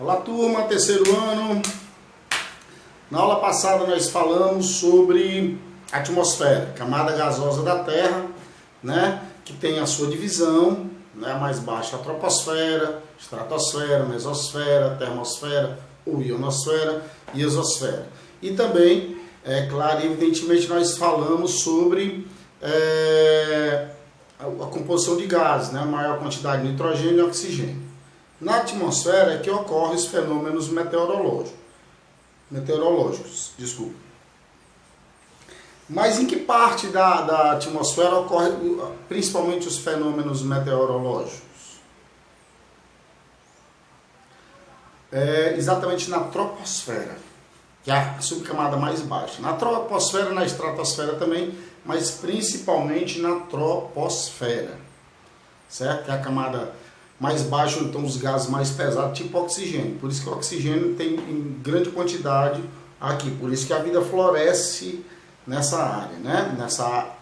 Olá turma, terceiro ano. Na aula passada nós falamos sobre a atmosfera, camada gasosa da Terra, né, que tem a sua divisão, né, a mais baixa a troposfera, estratosfera, mesosfera, termosfera ou ionosfera e exosfera. E também, é claro, evidentemente nós falamos sobre a composição de gases, né, a maior quantidade de nitrogênio e oxigênio. Na atmosfera é que ocorrem os fenômenos meteorológicos. Mas em que parte da atmosfera ocorrem principalmente os fenômenos meteorológicos? Exatamente na troposfera, que é a subcamada mais baixa. Na troposfera, na estratosfera também, mas principalmente na troposfera, certo? Que é a camada mais baixa, então os gases mais pesados, tipo oxigênio. Por isso que o oxigênio tem em grande quantidade aqui. Por isso que a vida floresce nessa área, né?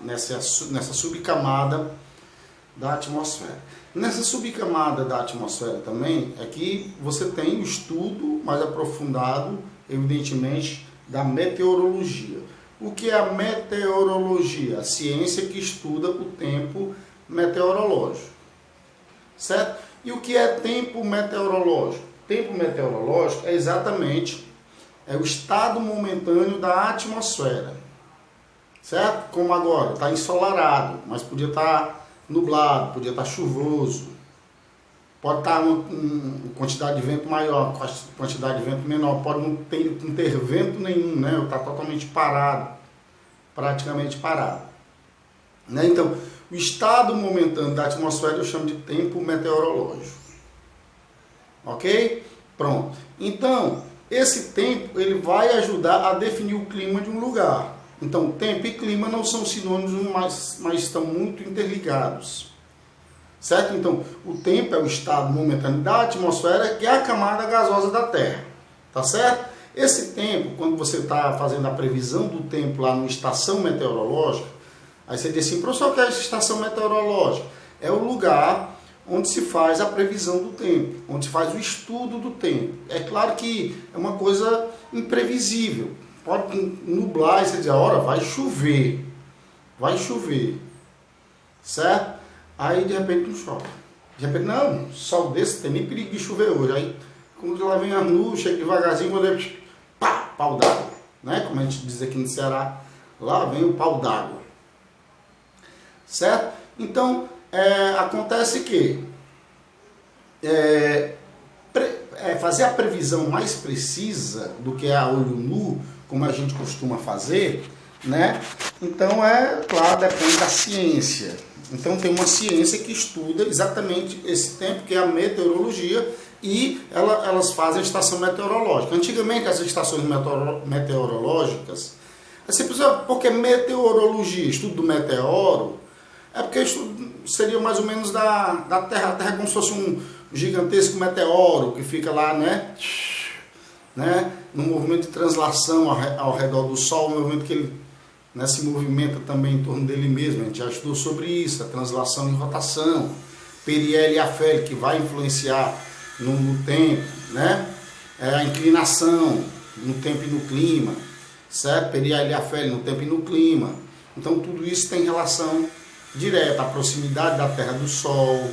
nessa subcamada da atmosfera. Nessa subcamada da atmosfera também é que você tem o estudo mais aprofundado, evidentemente, da meteorologia. O que é a meteorologia? A ciência que estuda o tempo meteorológico, certo? E o que é tempo meteorológico? Tempo meteorológico é exatamente o estado momentâneo da atmosfera, certo? Como agora, está ensolarado, mas podia estar nublado, podia estar chuvoso, pode estar uma quantidade de vento maior, quantidade de vento menor, pode não ter vento nenhum, né? Está totalmente parado, praticamente parado, né? Então, o estado momentâneo da atmosfera eu chamo de tempo meteorológico. Ok? Pronto. Então, esse tempo ele vai ajudar a definir o clima de um lugar. Então, tempo e clima não são sinônimos, mas estão muito interligados. Certo? Então, o tempo é o estado momentâneo da atmosfera, que é a camada gasosa da Terra. Tá certo? Esse tempo, quando você está fazendo a previsão do tempo lá na estação meteorológica, aí você diz assim, professor, o que é a estação meteorológica? É o lugar onde se faz a previsão do tempo, onde se faz o estudo do tempo. É claro que é uma coisa imprevisível. Pode nublar e você dizer, ora, vai chover, certo? Aí de repente não chove. De repente, não, sol desse, tem nem perigo de chover hoje. Aí, quando lá vem a nuvem, chega devagarzinho, quando ele, pá, pau d'água, né? Como a gente diz aqui no Ceará, lá vem o pau d'água. Certo? Então, acontece que fazer a previsão mais precisa do que a olho nu, como a gente costuma fazer, né? Então, claro, depende da ciência. Então, tem uma ciência que estuda exatamente esse tempo, que é a meteorologia, e elas fazem a estação meteorológica. Antigamente, as estações meteorológicas, porque meteorologia, estudo do meteoro, porque isso seria mais ou menos da Terra. A Terra é como se fosse um gigantesco meteoro que fica lá, né, no movimento de translação ao redor do Sol, um movimento que ele, né, se movimenta também em torno dele mesmo. A gente já estudou sobre isso, a translação e rotação, periélio e afélio, que vai influenciar no tempo, né, a inclinação no tempo e no clima, certo? Periélio e afélio no tempo e no clima. Então, tudo isso tem relação direta, a proximidade da Terra do Sol,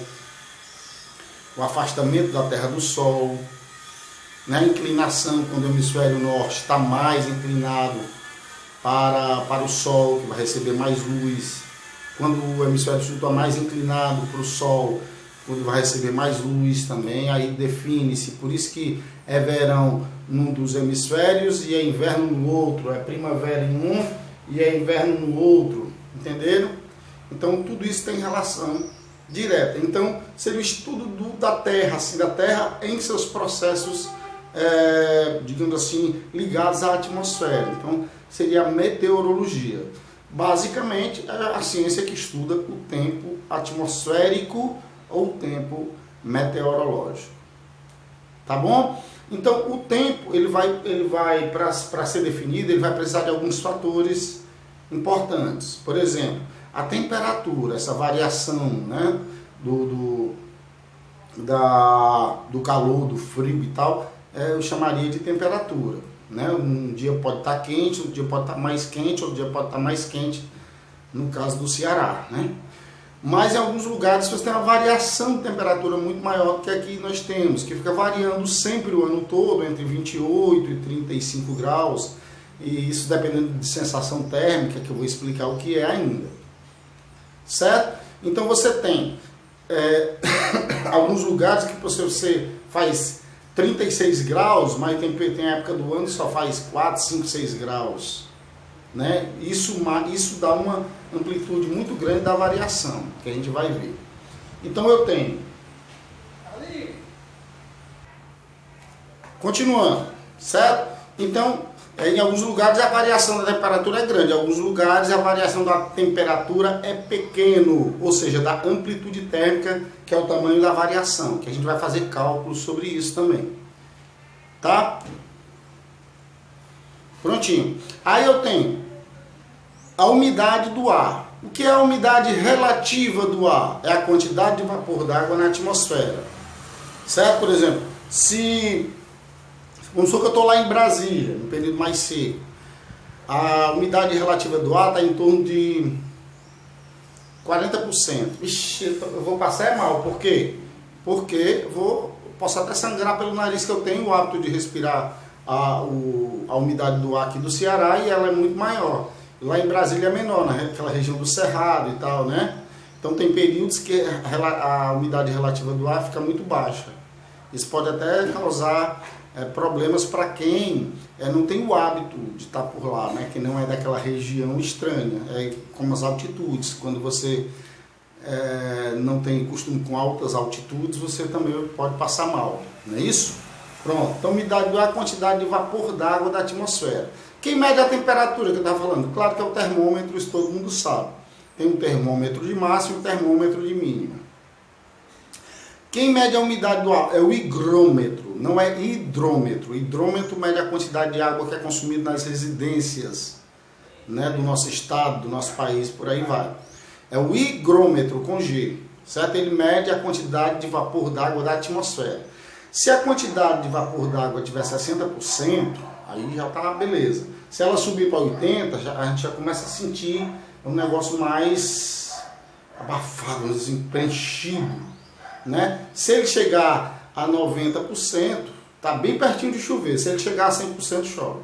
o afastamento da Terra do Sol, né? A inclinação, quando o hemisfério norte está mais inclinado para o Sol, que vai receber mais luz, quando o hemisfério sul está mais inclinado para o Sol, quando vai receber mais luz também, aí define-se. Por isso que é verão num dos hemisférios e é inverno no outro, é primavera em um e é inverno no outro, entenderam? Então, tudo isso tem relação direta. Então, seria o estudo da Terra, assim, da Terra em seus processos, digamos assim, ligados à atmosfera. Então, seria a meteorologia. Basicamente, é a ciência que estuda o tempo atmosférico ou o tempo meteorológico. Tá bom? Então, o tempo, ele vai para ser definido, ele vai precisar de alguns fatores importantes. Por exemplo, a temperatura, essa variação, né, do calor, do frio e tal, eu chamaria de temperatura, né? Um dia pode estar quente, outro dia pode estar mais quente, outro dia pode estar mais quente, no caso do Ceará, né? Mas em alguns lugares você tem uma variação de temperatura muito maior do que aqui nós temos, que fica variando sempre o ano todo, entre 28 e 35 graus, e isso dependendo de sensação térmica, que eu vou explicar o que é ainda. Certo? Então você tem alguns lugares que você faz 36 graus, mas tem época do ano que só faz 4, 5, 6 graus. Né? Isso dá uma amplitude muito grande da variação, que a gente vai ver. Então eu tenho... Continuando, certo? Então, em alguns lugares a variação da temperatura é grande, em alguns lugares a variação da temperatura é pequeno, ou seja, da amplitude térmica, que é o tamanho da variação, que a gente vai fazer cálculos sobre isso também. Tá? Prontinho. Aí eu tenho a umidade do ar. O que é a umidade relativa do ar? É a quantidade de vapor d'água na atmosfera. Certo? Por exemplo, vamos supor que eu estou lá em Brasília, no período mais seco. A umidade relativa do ar está em torno de 40%. Ixi, eu vou passar mal. Por quê? Porque posso até sangrar pelo nariz, que eu tenho o hábito de respirar a umidade do ar aqui do Ceará, e ela é muito maior. Lá em Brasília é menor, naquela região do Cerrado e tal, né? Então tem períodos que a umidade relativa do ar fica muito baixa. Isso pode até causar problemas para quem não tem o hábito de estar por lá, né? Que não é daquela região estranha, como as altitudes. Quando você não tem costume com altas altitudes, você também pode passar mal, não é isso? Pronto, então umidade do ar é a quantidade de vapor d'água da atmosfera. Quem mede a temperatura que eu estava falando? Claro que é o termômetro, isso todo mundo sabe. Tem um termômetro de máxima e um termômetro de mínima. Quem mede a umidade do ar é o higrômetro, não é hidrômetro. O hidrômetro mede a quantidade de água que é consumida nas residências, né, do nosso estado, do nosso país, por aí vai. É o higrômetro com G, certo? Ele mede a quantidade de vapor d'água da atmosfera. Se a quantidade de vapor d'água tiver 60%, aí já está beleza. Se ela subir para 80%, a gente já começa a sentir um negócio mais abafado, assim, preenchido, né? Se ele chegar a 90%, está bem pertinho de chover. Se ele chegar a 100%, chove.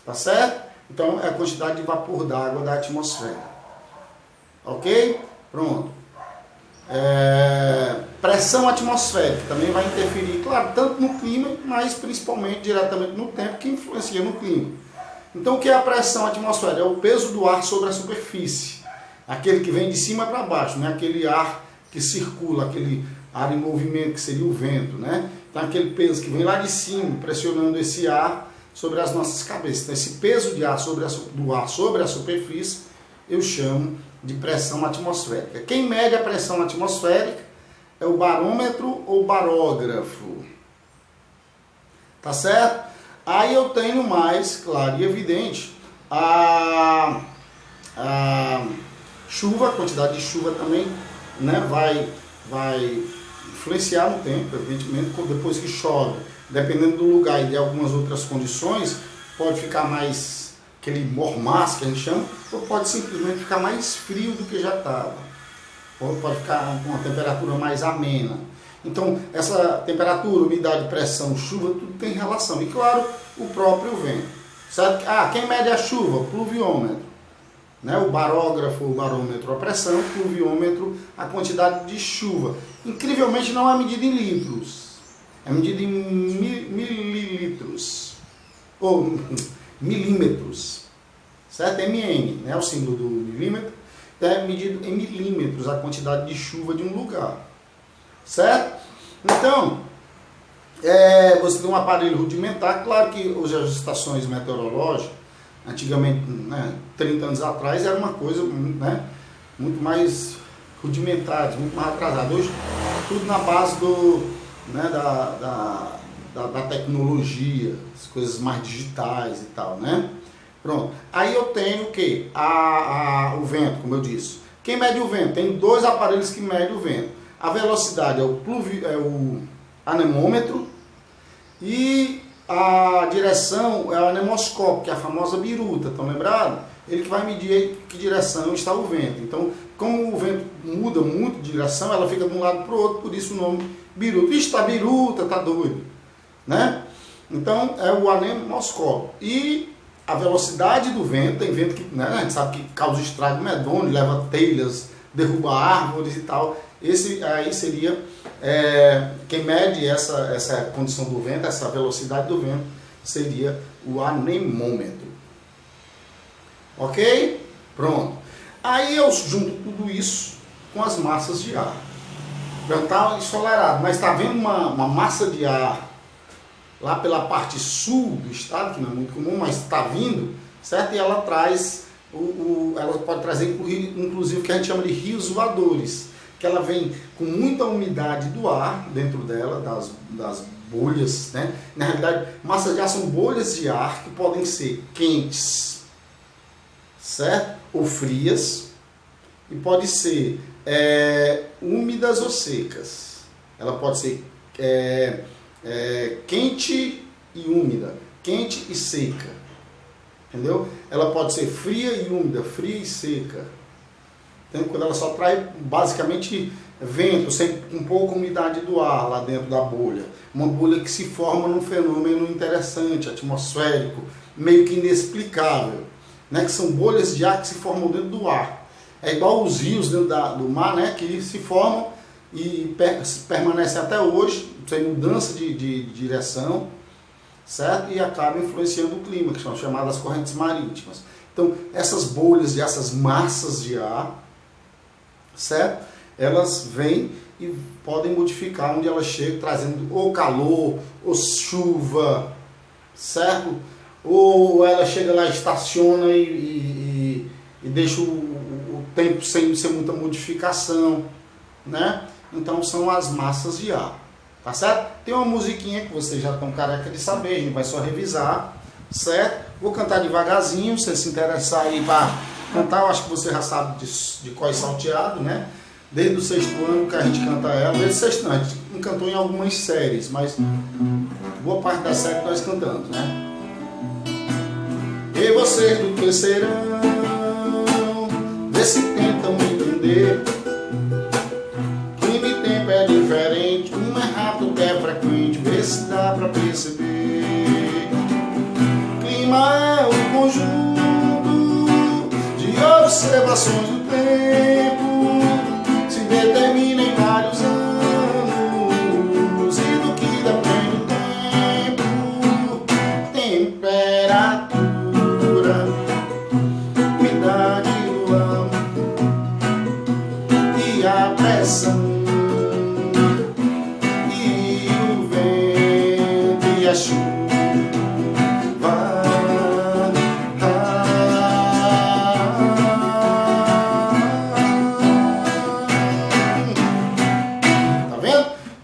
Tá certo? Então é a quantidade de vapor d'água da atmosfera. Ok? Pronto. Pressão atmosférica também vai interferir, claro, tanto no clima, mas principalmente diretamente no tempo, que influencia no clima. Então o que é a pressão atmosférica? É o peso do ar sobre a superfície, aquele que vem de cima para baixo, né? Aquele ar que circula, aquele ar em movimento, que seria o vento, né? Então aquele peso que vem lá de cima, pressionando esse ar sobre as nossas cabeças. Então esse peso de ar do ar sobre a superfície eu chamo de pressão atmosférica. Quem mede a pressão atmosférica é o barômetro ou barógrafo. Tá certo? Aí eu tenho mais, claro e evidente, a chuva, a quantidade de chuva também, né, vai influenciar no tempo, evidentemente, depois que chove. Dependendo do lugar e de algumas outras condições, pode ficar mais aquele mormaço que a gente chama, ou pode simplesmente ficar mais frio do que já estava. Ou pode ficar com uma temperatura mais amena. Então, essa temperatura, umidade, pressão, chuva, tudo tem relação. E, claro, o próprio vento. Certo? Quem mede a chuva? O pluviômetro. Né? O barógrafo, o barômetro, a pressão, o pluviômetro, a quantidade de chuva. Incrivelmente, não é medida em litros. É medida em mililitros. Ou milímetros. Certo? MN, né? O símbolo do milímetro. É medido em milímetros a quantidade de chuva de um lugar. Certo? Então, você tem um aparelho rudimentar. Claro que hoje as estações meteorológicas, antigamente, né, 30 anos atrás, era uma coisa, né, muito mais rudimentar, muito mais atrasada. Hoje, tudo na base da tecnologia, as coisas mais digitais e tal, né? Pronto. Aí eu tenho o quê? O vento, como eu disse. Quem mede o vento? Tem dois aparelhos que medem o vento. A velocidade é o anemômetro E a direção é o anemoscópio, que é a famosa biruta, estão lembrados? Ele que vai medir que direção está o vento. Então, como o vento muda muito de direção, ela fica de um lado para o outro, por isso o nome biruta. Ixi, tá biruta, tá doido, né? Então, é o anemoscópio. E a velocidade do vento, tem vento que, né, a gente sabe que causa estrago medonho, leva telhas, derruba árvores e tal. Esse aí seria, quem mede essa condição do vento, essa velocidade do vento, seria o anemômetro. Ok? Pronto. Aí eu junto tudo isso com as massas de ar. Já está ensolarado, mas está vendo uma massa de ar lá pela parte sul do estado, que não é muito comum, mas está vindo, certo? E ela traz, ela pode trazer inclusive o que a gente chama de rios voadores, que ela vem com muita umidade do ar dentro dela, das bolhas, né? Na realidade, massas de ar são bolhas de ar que podem ser quentes, certo? Ou frias, e pode ser úmidas ou secas. Ela pode ser quente e úmida, quente e seca, entendeu? Ela pode ser fria e úmida, fria e seca. Então, quando ela só traz basicamente vento, com pouca umidade do ar lá dentro da bolha. Uma bolha que se forma num fenômeno interessante, atmosférico, meio que inexplicável, né? Que são bolhas de ar que se formam dentro do ar. É igual os rios dentro do mar, né? Que se formam e permanecem até hoje, sem mudança de direção, certo? E acabam influenciando o clima, que são chamadas correntes marítimas. Então, essas bolhas e essas massas de ar, certo? Elas vêm e podem modificar onde elas chegam, trazendo ou calor, ou chuva, certo? Ou ela chega lá, estaciona e deixa o tempo sem muita modificação, né? Então são as massas de ar, tá certo? Tem uma musiquinha que vocês já estão careca de saber, a gente vai só revisar, certo? Vou cantar devagarzinho, se você se interessar aí para cantar, eu acho que você já sabe de cor e salteado, né? Desde o 6º ano que a gente canta ela, desde o 6º ano, a gente não cantou em algumas séries, mas boa parte da série nós cantamos, né? E vocês do terceirão, vê se tentam entender. Clima e tempo é diferente, um é rápido, outro é frequente, vê se dá pra perceber. Clima é um conjunto de observações do tempo, se determina em vários anos, e do que depende o tempo, temperatura, umidade do ar e a pressão, e o vento e a chuva.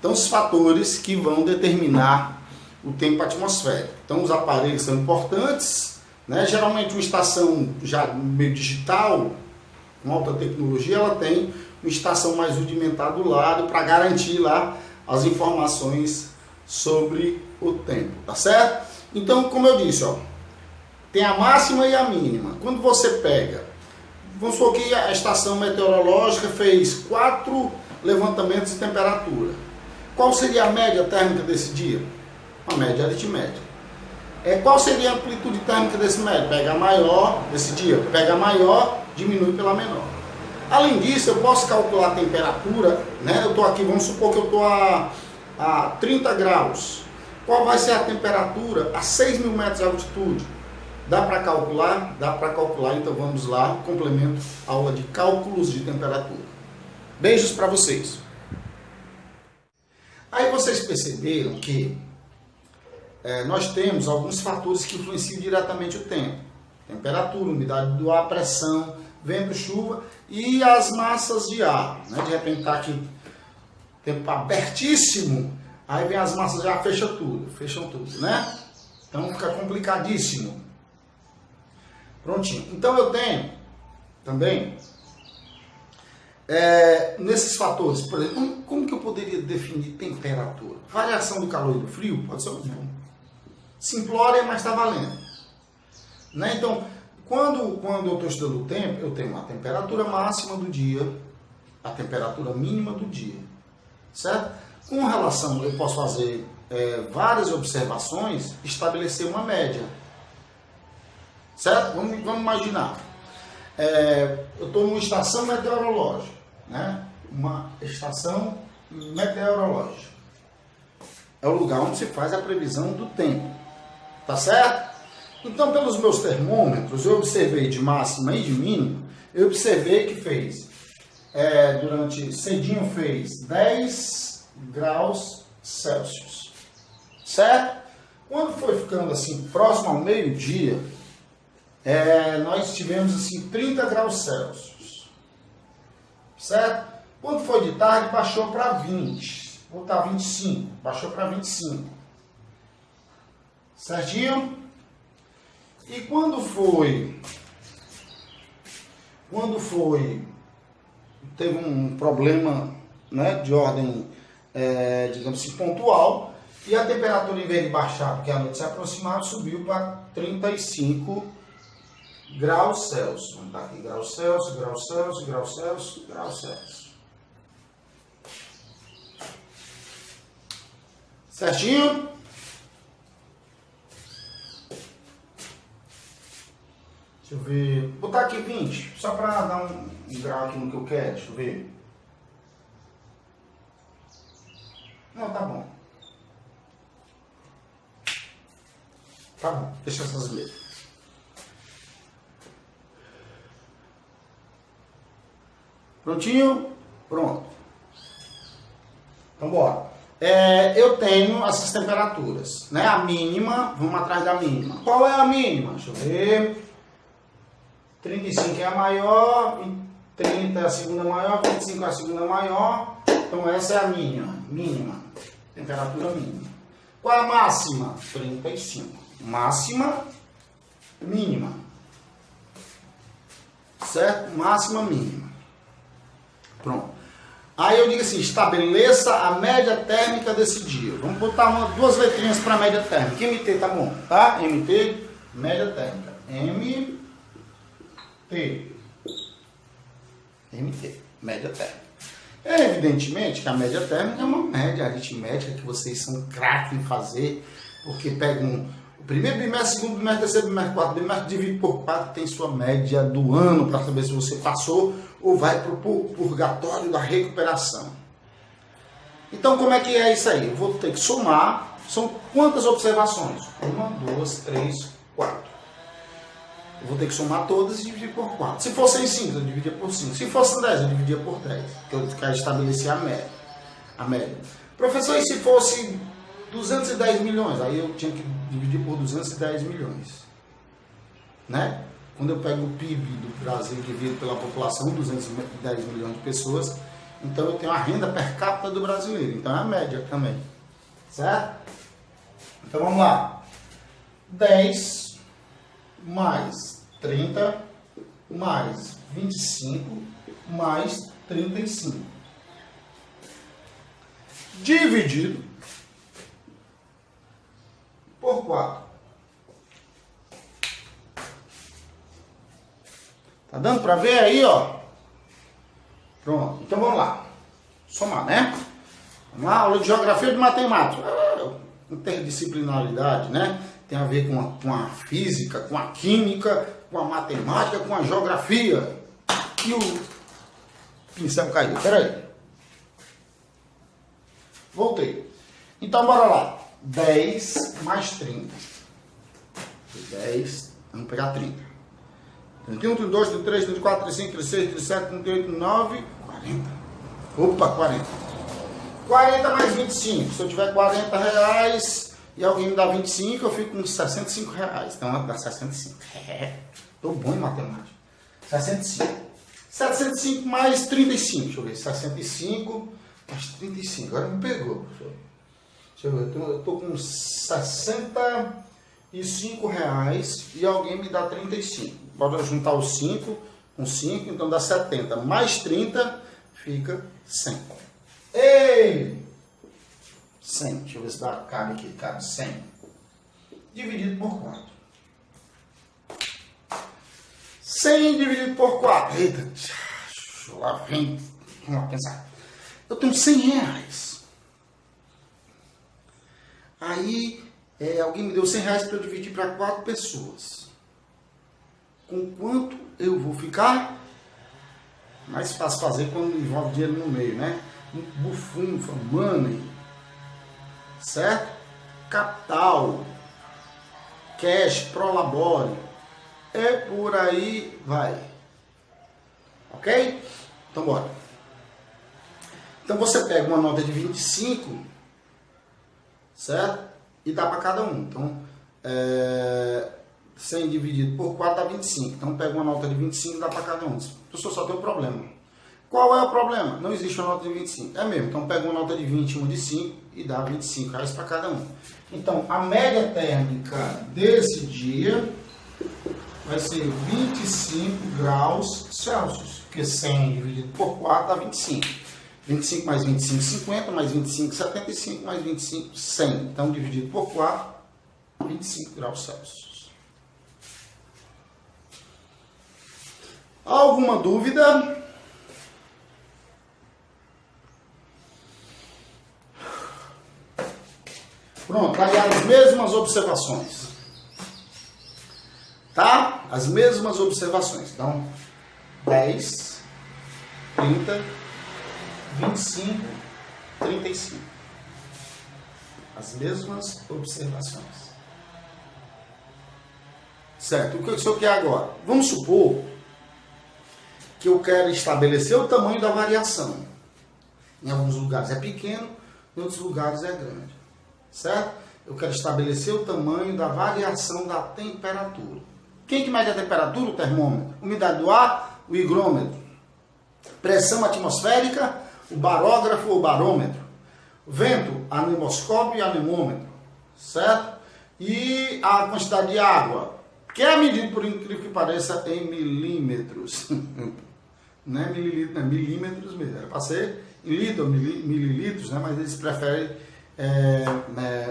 Os fatores que vão determinar o tempo atmosférico. Então os aparelhos são importantes, né? Geralmente uma estação já meio digital, com alta tecnologia, ela tem uma estação mais rudimentar do lado para garantir lá as informações sobre o tempo, tá certo? Então, como eu disse, ó, tem a máxima e a mínima. Quando você pega, vamos supor que a estação meteorológica fez 4 levantamentos de temperatura. Qual seria a média térmica desse dia? Uma média aritmética. Qual seria a amplitude térmica desse médio? Pega a maior desse dia. Pega a maior, diminui pela menor. Além disso, eu posso calcular a temperatura, né? Eu estou aqui, vamos supor que eu estou a 30 graus. Qual vai ser a temperatura a 6.000 metros de altitude? Dá para calcular? Dá para calcular, então vamos lá, complemento aula de cálculos de temperatura. Beijos para vocês. Aí vocês perceberam que nós temos alguns fatores que influenciam diretamente o tempo. Temperatura, umidade do ar, pressão, vento, chuva e as massas de ar. Né? De repente está aqui tempo abertíssimo, aí vem as massas de ar, fecham tudo, né? Então fica complicadíssimo. Prontinho. Então eu tenho também nesses fatores, por exemplo, como que eu poderia definir temperatura? Variação do calor e do frio pode ser um simplória, mas está valendo. Né? Então, quando eu estou estudando o tempo, eu tenho a temperatura máxima do dia, a temperatura mínima do dia, certo? Com relação, eu posso fazer várias observações, estabelecer uma média, certo? Vamos imaginar, eu estou numa estação meteorológica, né? Uma estação meteorológica. É o lugar onde se faz a previsão do tempo, tá certo? Então, pelos meus termômetros, eu observei de máxima e de mínima, eu observei que fez, durante cedinho fez 10 graus Celsius, certo? Quando foi ficando assim, próximo ao meio-dia, nós tivemos assim 30 graus Celsius, certo? Quando foi de tarde, baixou para 20, ou tá 25, baixou para 25, certinho? E quando teve um problema, né, de ordem, digamos assim, pontual, e a temperatura, em vez de baixar, porque a noite se aproximava, subiu para 35 graus Celsius. Vamos dar aqui, graus Celsius, graus Celsius, graus Celsius, graus Celsius. Certinho? Deixa eu ver. Vou botar aqui 20, só para dar um grau aqui no que eu quero. Deixa eu ver. Não, tá bom. Tá bom, deixa essas mesmo. Prontinho? Pronto. Então, bora. Eu tenho essas temperaturas, né? A mínima, vamos atrás da mínima. Qual é a mínima? Deixa eu ver. 35 é a maior, 30 é a segunda maior, 25 é a segunda maior. Então essa é a mínima. Temperatura mínima. Qual é a máxima? 35. Máxima, mínima. Certo? Máxima, mínima. Pronto. Aí eu digo assim, estabeleça a média térmica desse dia. Vamos botar duas letrinhas para média térmica. MT tá bom, tá? MT, média térmica. MT, média térmica. Evidentemente que a média térmica é uma média aritmética que vocês são craques em fazer, porque pegam o primeiro bimestre, segundo bimestre, terceiro bimestre, quarto bimestre, divide por 4, tem sua média do ano para saber se você passou ou vai para o purgatório da recuperação. Então, como é que é isso aí? Eu vou ter que somar. São quantas observações? 1, 2, 3, 4. Eu vou ter que somar todas e dividir por 4. Se fossem 5, eu dividia por 5. Se fossem 10, eu dividia por 10. Porque eu quero estabelecer a média. Professor, e se fosse 210 milhões? Aí eu tinha que dividir por 210 milhões. Né? Quando eu pego o PIB do Brasil dividido pela população, 210 milhões de pessoas, então eu tenho a renda per capita do brasileiro. Então é a média também. Certo? Então vamos lá. 10 mais 30 mais 25 mais 35. Dividido por 4. Tá dando para ver aí, ó? Pronto. Então vamos lá. Somar, né? Vamos lá, aula de geografia e de matemática. Interdisciplinaridade, né? Tem a ver com a física, com a química, com a matemática, com a geografia. E o pincel caiu. Peraí. Voltei. Então bora lá. 10 mais 30. 10, vamos pegar 30. 31, 32, 33, 34, 35, 36, 37, 38, 39, 40. Opa, 40. 40 mais 25. Se eu tiver 40 reais e alguém me dá 25, eu fico com 65 reais. Então dá 65. Tô bom em matemática. 65. 65 mais 35. Deixa eu ver. 65 mais 35. Agora me pegou. Deixa eu ver. Eu tô com 65 reais e alguém me dá 35. Bora juntar os 5 com 5, então dá 70. Mais 30 fica 100. Ei! 100. Deixa eu ver se dá, cabe aqui. Cabe 100. Dividido por 4. 100 dividido por 4. Eita, lá vem. Vamos lá pensar. Eu tenho 100 reais. Aí, alguém me deu 100 reais para eu dividir para 4 pessoas. Com quanto eu vou ficar? Mais fácil fazer quando envolve dinheiro no meio, né? Bufunfa, money, certo? Capital, cash, prolabore, por aí vai. Ok? Então bora. Então você pega uma nota de 25, certo? E dá para cada um. Então, 100 dividido por 4 dá 25. Então pega uma nota de 25 e dá para cada um. Pessoal, só tem um problema. Qual é o problema? Não existe uma nota de 25. É mesmo. Então pega uma nota de 20 e uma de 5 e dá 25 reais para cada um. Então a média térmica desse dia vai ser 25 graus Celsius. Porque 100 dividido por 4 dá 25. 25 mais 25, 50, mais 25, 75, mais 25, 100. Então dividido por 4, 25 graus Celsius. Alguma dúvida? Pronto, aí as mesmas observações. Tá? As mesmas observações. Então, 10, 30, 25, 35. As mesmas observações. Certo? O que o senhor quer agora? Vamos supor que eu quero estabelecer o tamanho da variação. Em alguns lugares é pequeno, em outros lugares é grande. Certo? Eu quero estabelecer o tamanho da variação da temperatura. Quem que mede a temperatura? O termômetro. Umidade do ar? O higrômetro. Pressão atmosférica? O barógrafo ou barômetro. Vento? Anemoscópio e anemômetro. Certo? E a quantidade de água? Que é medido, por incrível que pareça, em milímetros. Não é mililitro, não é milímetros mesmo. Era para ser em litro, mililitros, né? Mas eles preferem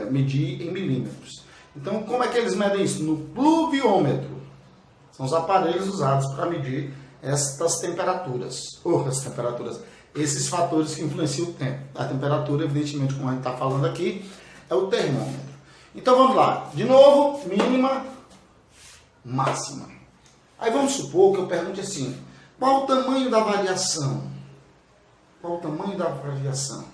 medir em milímetros. Então, como é que eles medem isso? No pluviômetro. São os aparelhos usados para medir estas temperaturas. Esses fatores que influenciam o tempo. A temperatura, evidentemente, como a gente está falando aqui, é o termômetro. Então, vamos lá. De novo, mínima, máxima. Aí vamos supor que eu pergunte assim, qual o tamanho da variação? Qual o tamanho da variação?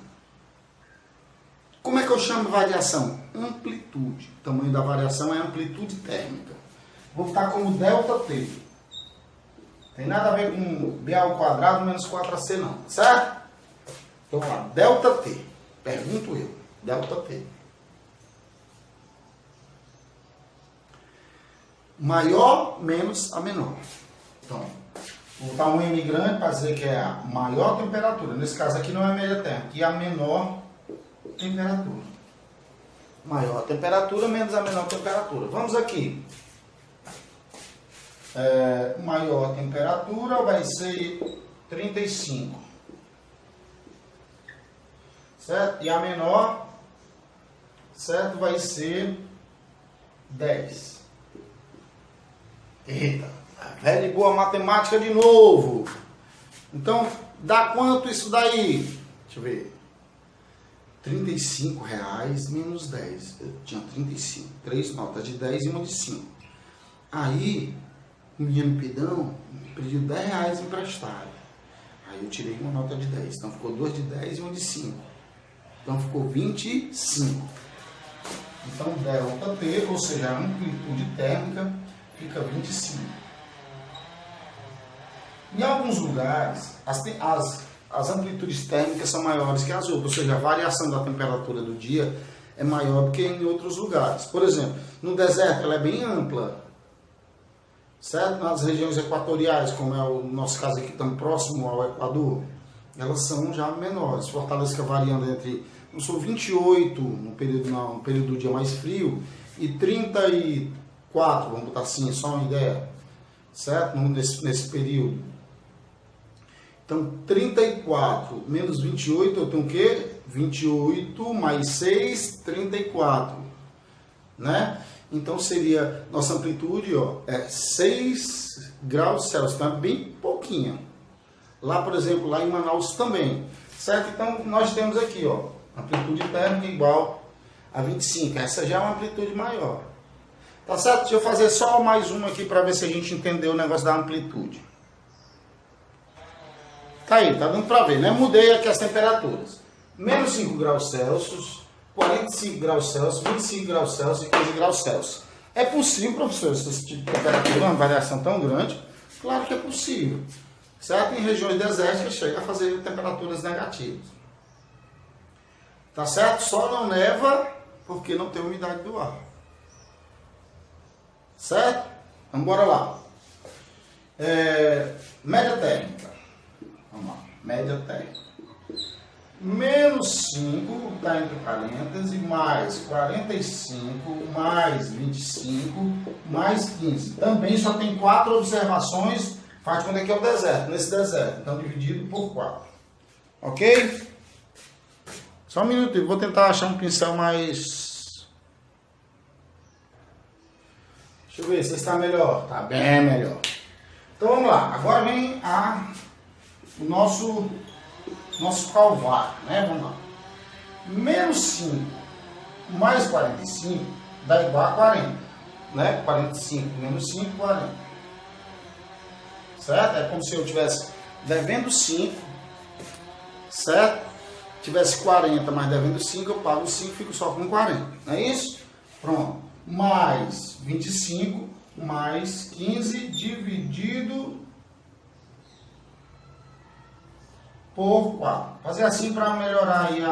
Como é que eu chamo variação? Amplitude. O tamanho da variação é amplitude térmica. Vou botar como ΔT. Tem nada a ver com B ao quadrado menos 4AC não, certo? Então vamos lá, ΔT. Pergunto eu, ΔT. Maior menos a menor. Então, vou botar um M grande para dizer que é a maior temperatura. Nesse caso aqui não é a média térmica, aqui é a menor temperatura. Maior temperatura menos a menor temperatura. Vamos aqui. Maior temperatura vai ser 35. Certo? E a menor, certo, vai ser 10. Eita, velha e boa matemática de novo. Então, dá quanto isso daí? Deixa eu ver. R$35 menos 10. Eu tinha 35. 3 notas de 10 e uma de 5. Aí, o menino pedão me pediu R$10 emprestado. Aí eu tirei uma nota de 10. Então ficou 2 de 10 e uma de 5. Então ficou 25. Então ΔT, ou seja, a amplitude térmica, fica 25. Em alguns lugares, as amplitudes térmicas são maiores que as outras, ou seja, a variação da temperatura do dia é maior do que em outros lugares. Por exemplo, no deserto ela é bem ampla, certo? Nas regiões equatoriais, como é o nosso caso aqui, tão próximo ao Equador, elas são já menores. Fortaleza fica variando entre 28 no período do dia mais frio e 34, vamos botar assim, só uma ideia, certo? Nesse período. Então, 34 menos 28, eu tenho o quê? 28 mais 6, 34. Né? Então, seria, nossa amplitude, ó, é 6 graus Celsius. Então, é bem pouquinho. Lá, por exemplo, lá em Manaus também. Certo? Então, nós temos aqui, ó, amplitude térmica igual a 25. Essa já é uma amplitude maior. Tá certo? Deixa eu fazer só mais uma aqui para ver se a gente entendeu o negócio da amplitude. Tá aí, tá dando para ver, né? Mudei aqui as temperaturas. Menos 5 graus Celsius, 45 graus Celsius, 25 graus Celsius e 15 graus Celsius. É possível, professor, esse tipo de temperatura, uma variação tão grande? Claro que é possível. Certo? Em regiões desérticas chega a fazer temperaturas negativas. Tá certo? Só não neva porque não tem umidade do ar. Certo? Então, bora lá. Média térmica. Vamos lá. Média térmica. Menos 5, está entre parênteses, mais 45, mais 25, mais 15. Também só tem 4 observações. Faz quando é que é o deserto. Nesse deserto. Então, dividido por 4. Ok? Só um minutinho. Vou tentar achar um pincel mais... Deixa eu ver se está melhor. Está bem melhor. Então vamos lá. Agora vem o nosso calvário, né? Vamos lá. Menos 5 mais 45 dá igual a 40. Né? 45 menos 5, 40. Certo? É como se eu estivesse devendo 5. Certo? Tivesse 40, mas devendo 5, eu pago 5 e fico só com 40. Não é isso? Pronto. Mais 25, mais 15, dividido por 4. Fazer assim para melhorar aí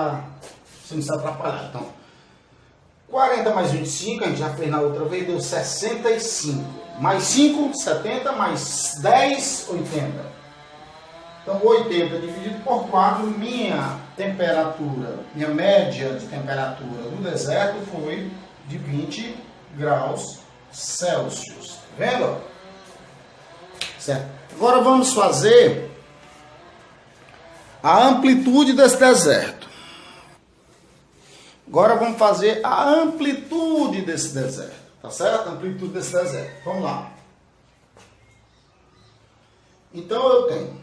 sem se atrapalhar. Então, 40 mais 25, a gente já fez na outra vez, deu 65. Mais 5, 70, mais 10, 80. Então, 80 dividido por 4, minha temperatura, minha média de temperatura do deserto foi de 20 graus Celsius. Tá vendo? Certo. Agora vamos fazer a amplitude desse deserto. Agora vamos fazer a amplitude desse deserto. Tá certo? A amplitude desse deserto. Vamos lá. Então eu tenho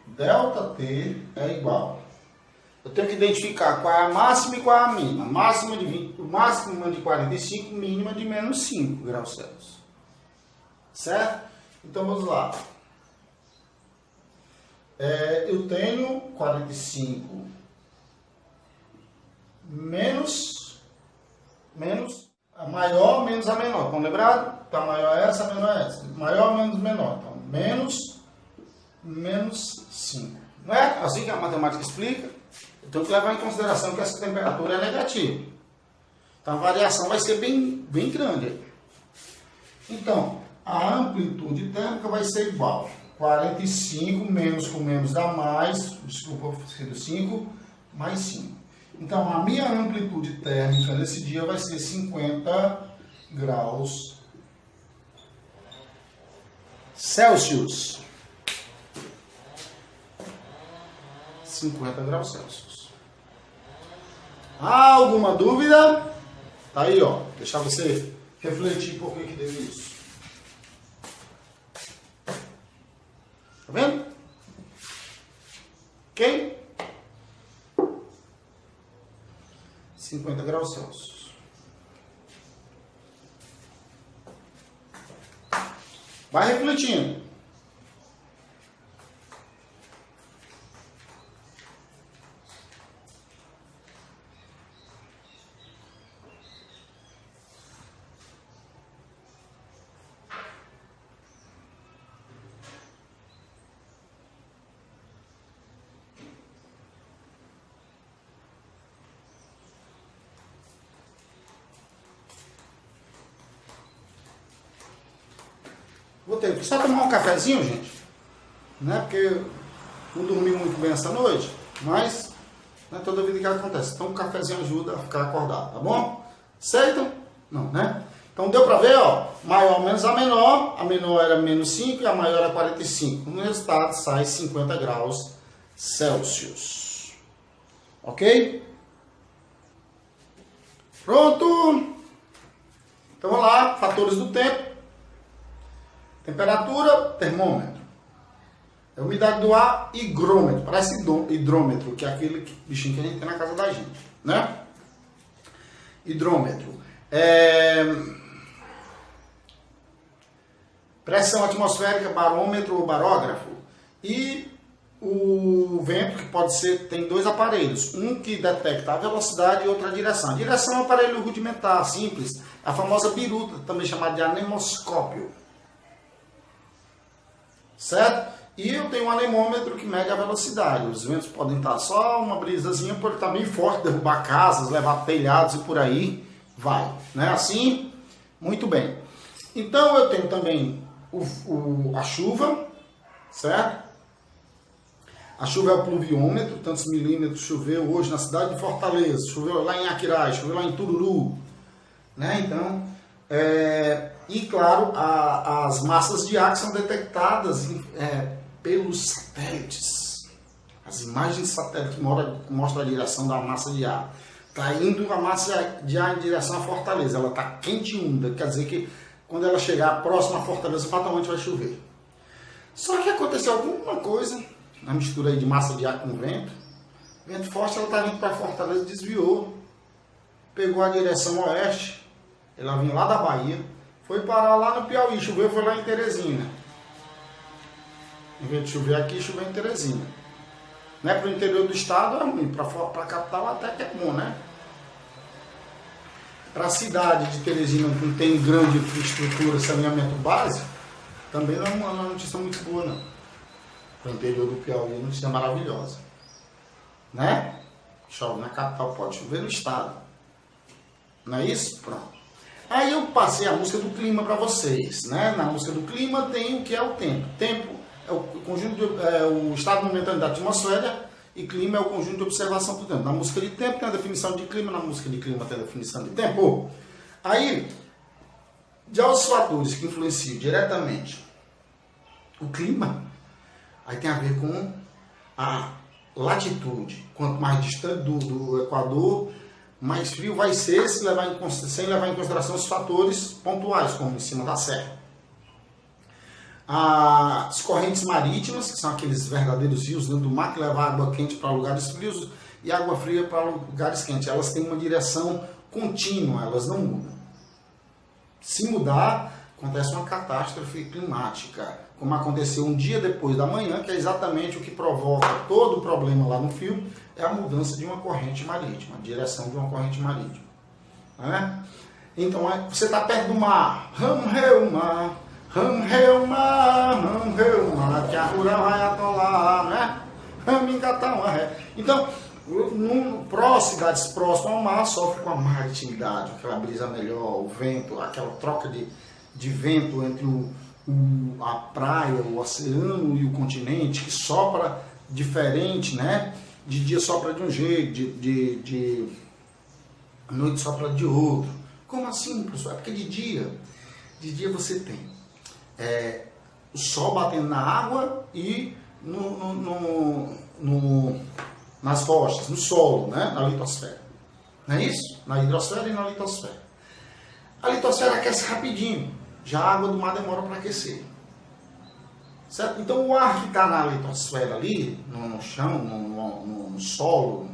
ΔT é igual. Eu tenho que identificar qual é a máxima e qual é a mínima. Máxima de 20, máxima de 45, mínima de menos 5 graus Celsius. Certo? Então vamos lá. Eu tenho 45 menos a maior menos a menor. Estão lembrados? Então maior é essa, menor é essa. Maior menos menor. Então menos 5. Não é assim que a matemática explica? Eu tenho que levar em consideração que essa temperatura é negativa. Então a variação vai ser bem grande. Então, a amplitude térmica vai ser igual. 45 menos com menos dá mais, desculpa, 5, mais 5. Então, a minha amplitude térmica nesse dia vai ser 50 graus Celsius. 50 graus Celsius. Há alguma dúvida? Tá aí, ó. Deixar você refletir por que deu isso. Tá vendo? Ok? 50 graus Celsius. Vai refletindo. Vou ter que só tomar um cafezinho, gente, né? Porque eu não dormi muito bem essa noite, mas não é toda vida que acontece. Então um cafezinho ajuda a ficar acordado, tá bom? Aceitam? Não, né? Então deu para ver, ó, maior menos a menor era menos 5 e a maior era 45. No resultado sai 50 graus Celsius. Ok? Pronto? Então vamos lá, fatores do tempo. Temperatura, termômetro. A umidade do ar, higrômetro. Parece hidrômetro, que é aquele bichinho que a gente tem na casa da gente, né? Hidrômetro. Pressão atmosférica, barômetro ou barógrafo. E o vento, que pode ser, tem dois aparelhos. Um que detecta a velocidade e outro a direção. A direção é um aparelho rudimentar, simples. A famosa biruta, também chamada de anemoscópio. Certo? E eu tenho um anemômetro que mede a velocidade. Os ventos podem estar só uma brisazinha, pode estar bem forte, derrubar casas, levar telhados e por aí vai. Não é assim? Muito bem. Então eu tenho também a chuva, certo? A chuva é o pluviômetro, tantos milímetros choveu hoje na cidade de Fortaleza, choveu lá em Aquiraz, choveu lá em Tururu, né? Então, e claro, as massas de ar que são detectadas pelos satélites. As imagens de satélite que mostram a direção da massa de ar. Está indo a massa de ar em direção à Fortaleza, ela está quente e úmida, quer dizer que quando ela chegar próxima à Fortaleza, fatalmente vai chover. Só que aconteceu alguma coisa na mistura aí de massa de ar com vento. Vento forte, ela está vindo para Fortaleza, desviou, pegou a direção oeste, ela vinha lá da Bahia, foi parar lá no Piauí, choveu, foi lá em Teresina. Em vez de chover aqui, choveu em Teresina. Né? Para o interior do estado é ruim, para a capital até que é bom, né? Para a cidade de Teresina, que não tem grande infraestrutura, saneamento básico, também não é uma notícia muito boa, não. Para o interior do Piauí, uma notícia maravilhosa. Né? Chove na capital, pode chover no estado. Não é isso? Pronto. Aí eu passei a música do clima para vocês, né? Na música do clima tem o que é o tempo. Tempo é o conjunto o estado momentâneo da atmosfera e clima é o conjunto de observação do tempo. Na música de tempo tem a definição de clima, na música de clima tem a definição de tempo. Aí, já os fatores que influenciam diretamente o clima, aí tem a ver com a latitude. Quanto mais distante do Equador, mais frio vai ser sem levar em consideração os fatores pontuais, como em cima da serra. As correntes marítimas, que são aqueles verdadeiros rios dentro do mar que levam água quente para lugares frios e água fria para lugares quentes. Elas têm uma direção contínua, elas não mudam. Se mudar, acontece uma catástrofe climática, como aconteceu um dia depois da manhã, que é exatamente o que provoca todo o problema lá no fio, é a mudança de uma corrente marítima, a direção de uma corrente marítima. Né? Então, você está perto do mar, que a rura vai atolar, né? Então, cidades próximas ao mar sofrem com a maritimidade, aquela brisa melhor, o vento, aquela troca de vento entre a praia, o oceano e o continente, que sopra diferente, né? De dia sopra de um jeito, de noite sopra de outro. Como assim, professor? É porque de dia você tem o sol batendo na água e nas rochas, no solo, né? Na litosfera. Não é isso? Na hidrosfera e na litosfera. A litosfera aquece rapidinho, já a água do mar demora para aquecer. Certo? Então o ar que está na litosfera ali, no chão, no solo,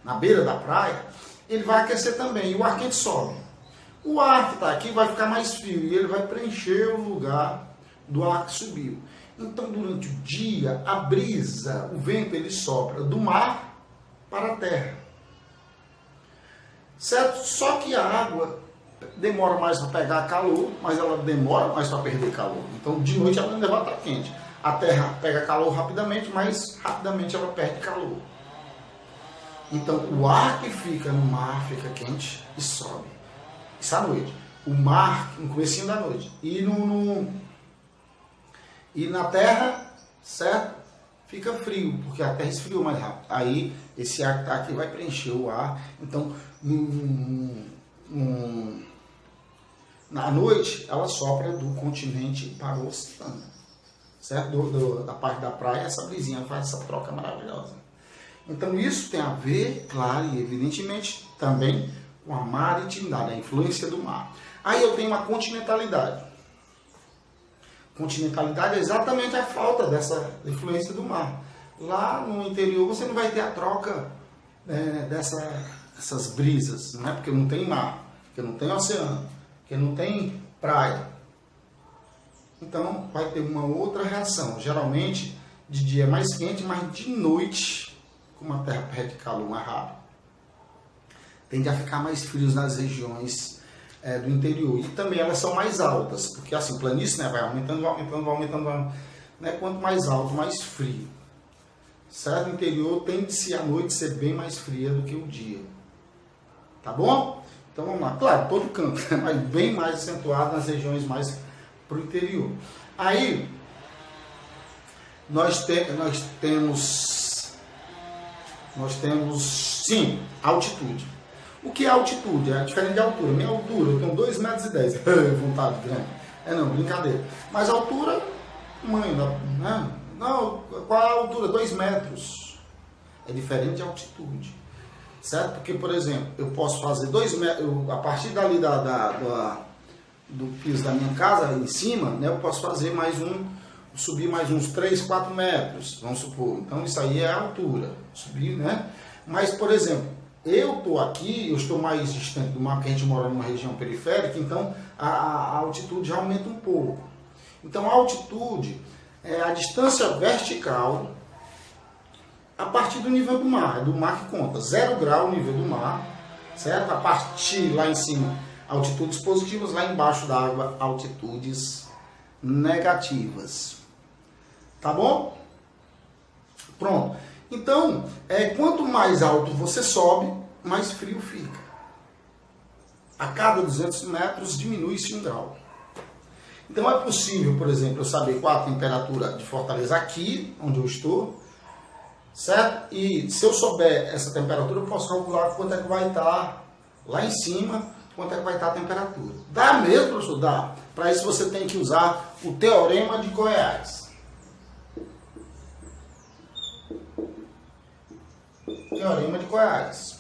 na beira da praia, ele vai aquecer também, e o ar quente sobe. O ar que está aqui vai ficar mais frio e ele vai preencher o lugar do ar que subiu. Então, durante o dia, a brisa, o vento, ele sopra do mar para a terra. Certo? Só que a água demora mais para pegar calor, mas ela demora mais para perder calor. Então, de noite ela ainda vai estar quente. A terra pega calor rapidamente, mas rapidamente ela perde calor. Então, o ar que fica no mar fica quente e sobe. Isso à noite. O mar, no comecinho da noite. E na terra, certo? Fica frio, porque a terra esfriou mais rápido. Aí, esse ar que está aqui vai preencher o ar. Então, Na noite, ela sopra do continente para o oceano, certo? Da parte da praia, essa brisinha faz essa troca maravilhosa. Então, isso tem a ver, claro, e evidentemente, também com a maritimidade, a influência do mar. Aí eu tenho uma continentalidade. Continentalidade é exatamente a falta dessa influência do mar. Lá no interior, você não vai ter a troca dessas brisas, né? Porque não tem mar, porque não tem oceano, porque não tem praia. Então vai ter uma outra reação. Geralmente de dia é mais quente, mas de noite, como a Terra perde calor mais rápido, tende a ficar mais frios nas regiões do interior. E também elas são mais altas, porque assim, planície, né, vai aumentando, né? Quanto mais alto, mais frio. Certo? O interior tende-se a noite ser bem mais fria do que o dia. Tá bom? Então vamos lá. Claro, todo canto, mas bem mais acentuado nas regiões mais para o interior. Aí, nós temos, sim, altitude. O que é altitude? É diferente de altura. Minha altura, eu tenho 2,10 metros. Vontade grande. Não, brincadeira. Mas a altura, mãe, né? Não, qual é a altura? 2 metros. É diferente de altitude. Certo? Porque, por exemplo, eu posso fazer 2 metros, a partir dali do piso da minha casa, em cima, né, eu posso fazer subir mais uns 3, 4 metros, vamos supor. Então, isso aí é a altura. Subir, né? Mas, por exemplo, eu estou aqui, eu estou mais distante do mar, porque a gente mora numa região periférica, então a altitude já aumenta um pouco. Então, a altitude é a distância vertical a partir do nível do mar. É do mar que conta. 0 grau o nível do mar, certo? A partir lá em cima, altitudes positivas, lá embaixo da água, altitudes negativas. Tá bom? Pronto. Então, quanto mais alto você sobe, mais frio fica. A cada 200 metros diminui-se 1 grau. Então é possível, por exemplo, eu saber qual a temperatura de Fortaleza aqui, onde eu estou, certo? E se eu souber essa temperatura, eu posso calcular quanto é que vai estar lá em cima, quanto é que vai estar a temperatura. Dá mesmo, professor? Dá. Para isso você tem que usar o Teorema de Goiás. Teorema de Goiás.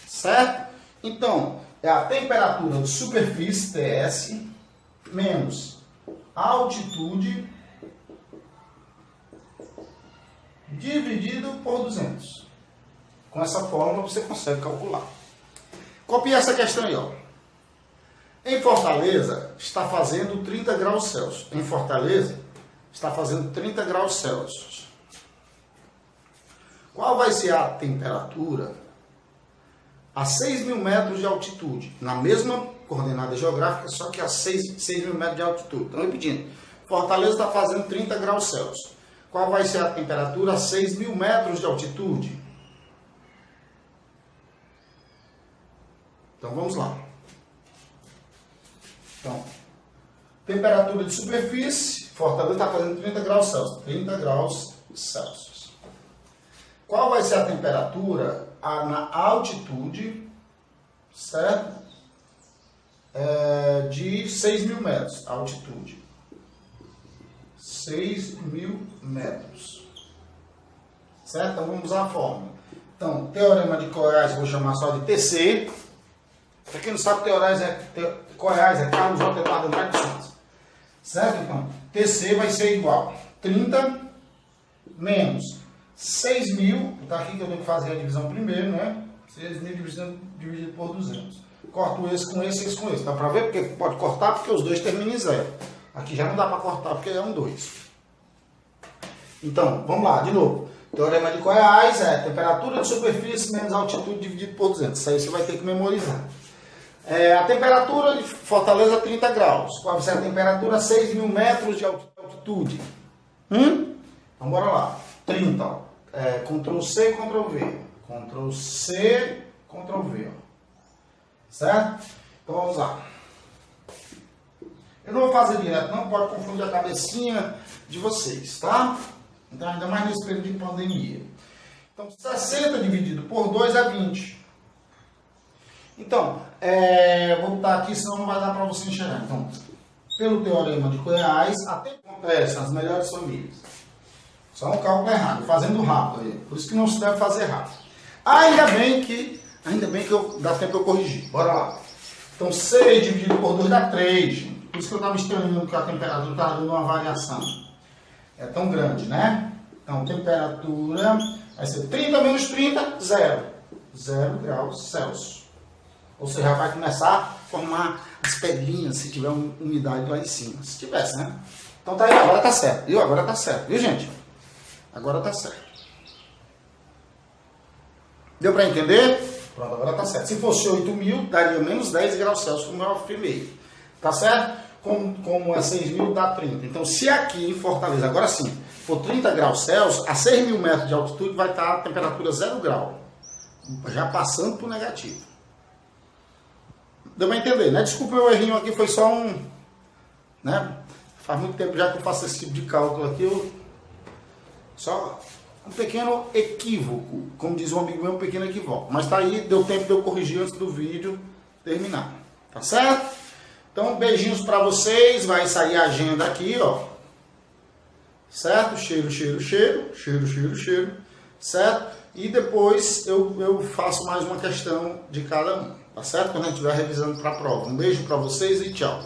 Certo? Então, é a temperatura de superfície, TS, menos a altitude dividido por 200. Com essa fórmula você consegue calcular. Copia essa questão aí, ó. Em Fortaleza está fazendo 30 graus Celsius. Em Fortaleza está fazendo 30 graus Celsius. Qual vai ser a temperatura a 6.000 metros de altitude? Na mesma coordenada geográfica, só que a 6.000 metros de altitude. Então, repetindo, Fortaleza está fazendo 30 graus Celsius. Qual vai ser a temperatura a 6.000 metros de altitude? Então, vamos lá. Então, temperatura de superfície, Fortaleza está fazendo 30 graus Celsius. 30 graus Celsius. Qual vai ser a temperatura na altitude, certo? De 6.000 metros, altitude. 6.000 metros. Certo? Então vamos usar a fórmula. Então, Teorema de Goiás, vou chamar só de TC. Para quem não sabe, Goiás é Carlos Altemar Andrade dos Santos. Certo? Então, TC vai ser igual 30 menos 6.000, tá aqui que eu tenho que fazer a divisão primeiro, né? 6.000 dividido por 200. Corto esse com esse com esse. Dá para ver? Porque pode cortar porque os dois terminam em 0. Aqui já não dá para cortar porque é um 2. Então, vamos lá, de novo. Teorema de Goiás é temperatura de superfície menos altitude dividido por 200. Isso aí você vai ter que memorizar. A temperatura de Fortaleza 30 graus. Qual vai ser a temperatura? 6.000 metros de altitude. Então, bora lá. 30, ó. Ctrl C, Ctrl V. Ctrl C, Ctrl V. Ó. Certo? Então, vamos lá. Eu não vou fazer direto, não pode confundir a cabecinha de vocês, tá? Então, ainda mais nesse período de pandemia. Então, 60 dividido por 2 é 20. Então, vou botar aqui, senão não vai dar para você enxergar. Então, pelo Teorema de Coeais, até acontece as melhores famílias. Só um cálculo errado, fazendo rápido aí. Por isso que não se deve fazer rápido. Ainda bem que dá tempo de eu corrigir. Bora lá. Então, 6 dividido por 2 dá 3, gente. Por isso que eu estava estranhando que a temperatura estava dando uma variação. É tão grande, né? Então, temperatura vai ser 30 menos 30, 0. 0 graus Celsius. Ou seja, vai começar a formar as pedrinhas se tiver umidade lá em cima. Se tivesse, né? Então tá aí, agora tá certo. Viu? Agora tá certo. Viu, gente? Agora tá certo. Deu para entender? Pronto, agora tá certo. Se fosse 8.000, daria menos 10 graus Celsius, como eu afirmei. Tá certo? Como é 6.000, dá 30. Então, se aqui em Fortaleza, agora sim, for 30 graus Celsius, a 6.000 metros de altitude vai estar a temperatura 0 grau. Já passando pro negativo. Deu para entender, né? Desculpa o meu errinho aqui, foi só um... né? Faz muito tempo já que eu faço esse tipo de cálculo aqui, só um pequeno equívoco, como diz um amigo meu, um pequeno equívoco. Mas tá aí, deu tempo de eu corrigir antes do vídeo terminar. Tá certo? Então, beijinhos para vocês, vai sair a agenda aqui, ó. Certo? Cheiro, cheiro, cheiro, cheiro, cheiro, cheiro, certo? E depois eu faço mais uma questão de cada um. Tá certo? Quando a gente estiver revisando para a prova. Um beijo para vocês e tchau.